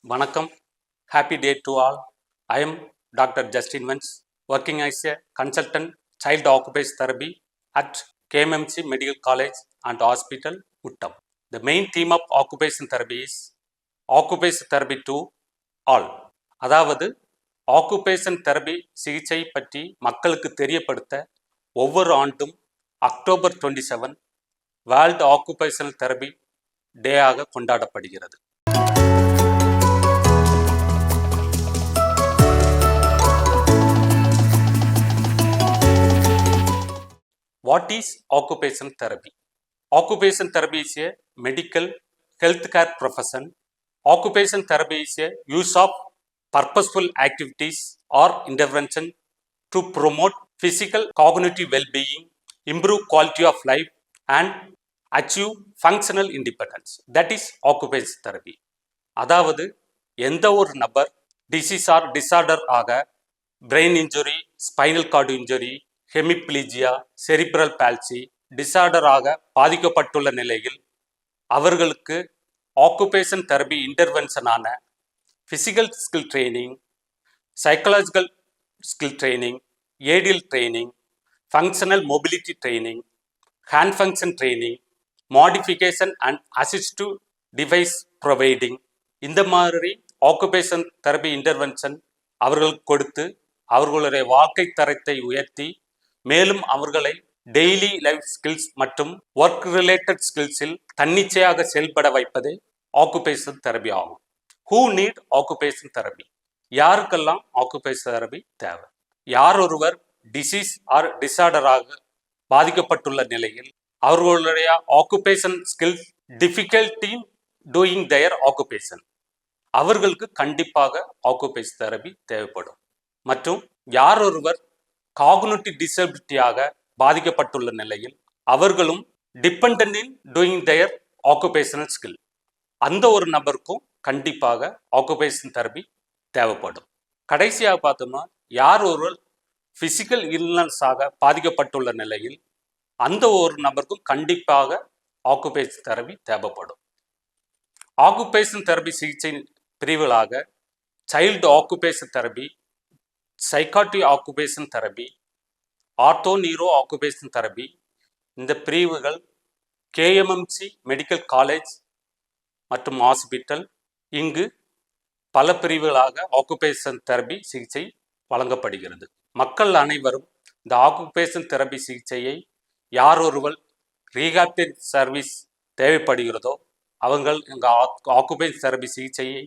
Vanakkam, happy day to all. I am Dr. Justin Vance, working as a consultant child occupational therapy at KMMC Medical College and Hospital, Uttam. The main theme of occupational therapy is occupational therapy to all. அதாவது occupation therapy சிகிச்சை பற்றி மக்களுக்கு தெரியப்படுத்த ஒவ்வொரு ஆண்டும் October 27 world occupational therapy டேயாக கொண்டாடப்படுகிறது. What is occupational therapy? Occupational therapy is a medical healthcare profession. Occupational therapy is a use of purposeful activities or intervention to promote physical cognitive well-being, improve quality of life and achieve functional independence. That is occupational therapy. அதாவது எந்த ஒரு நபர் disease or disorder ஆக brain injury, spinal cord injury, hemiplegia, cerebral palsy டிசார்டராக பாதிக்கப்பட்டுள்ள நிலையில் அவர்களுக்கு occupation therapy இன்டர்வென்ஷனான physical skill training, psychological skill training, ADL training, functional mobility training, hand function training, modification and assistive device providing, இந்த மாதிரி occupation therapy intervention அவர்களுக்கு கொடுத்து அவர்களுடைய வாழ்க்கை தரத்தை உயர்த்தி மேலும் அவர்களை டெய்லி லைஃப் ஸ்கில்ஸ் மற்றும் ஒர்க் ரிலேட்டட் ஸ்கில்ஸில் தன்னிச்சையாக செயல்பட வைப்பதே ஆக்குபேஷன் தெரபி ஆகும். Who need occupation therapy? யாருக்கெல்லாம் ஆக்குபேஷன் தெரபி தேவை? யார் ஒருவர் டிசீஸ் ஆர் டிசார்டராக பாதிக்கப்பட்டுள்ள நிலையில் அவர்களுடைய occupation skills difficulty doing their occupation, அவர்களுக்கு கண்டிப்பாக ஆக்குபேஷன் தெரபி தேவைப்படும். மற்றும் யார் ஒருவர் காக்னிட்டிவ் டிசபிலிட்டியாக பாதிக்கப்பட்டுள்ள நிலையில் அவர்களும் dependent in doing their occupational skill, அந்த ஒரு நபருக்கும் கண்டிப்பாக ஆக்குபேஷன் தெரபி தேவைப்படும். கடைசியாக பார்த்தோம்னா யார் ஒருவர் ஃபிசிக்கல் இல்னஸாக பாதிக்கப்பட்டுள்ள நிலையில் அந்த ஒரு நபருக்கும் கண்டிப்பாக ஆக்குபேஷன் தெரபி தேவைப்படும். ஆக்குபேஷன் தெரபி சிகிச்சை பிரிவுகளாக child occupation therapy, psychiatry occupation therapy, ortho neuro occupation therapy, இந்த பிரிவுகள் கேஎம்எம்சி மெடிக்கல் காலேஜ் மற்றும் ஹாஸ்பிட்டல், இங்கு பல பிரிவுகளாக ஆக்குபேஷன் தெரபி சிகிச்சை வழங்கப்படுகிறது. மக்கள் அனைவரும் இந்த ஆக்குபேஷன் தெரபி சிகிச்சையை யார் ஒருவர் ரீஹாபிலிட்டேஷன் சர்வீஸ் தேவைப்படுகிறதோ அவங்கள் எங்கள் ஆக்குபேஷன் தெரபி சிகிச்சையை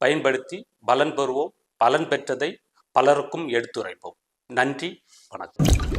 பயன்படுத்தி பலன் பெறுவோம். பலன் பெற்றதை பலருக்கும் எடுத்துரைப்போம். நன்றி, வணக்கம்.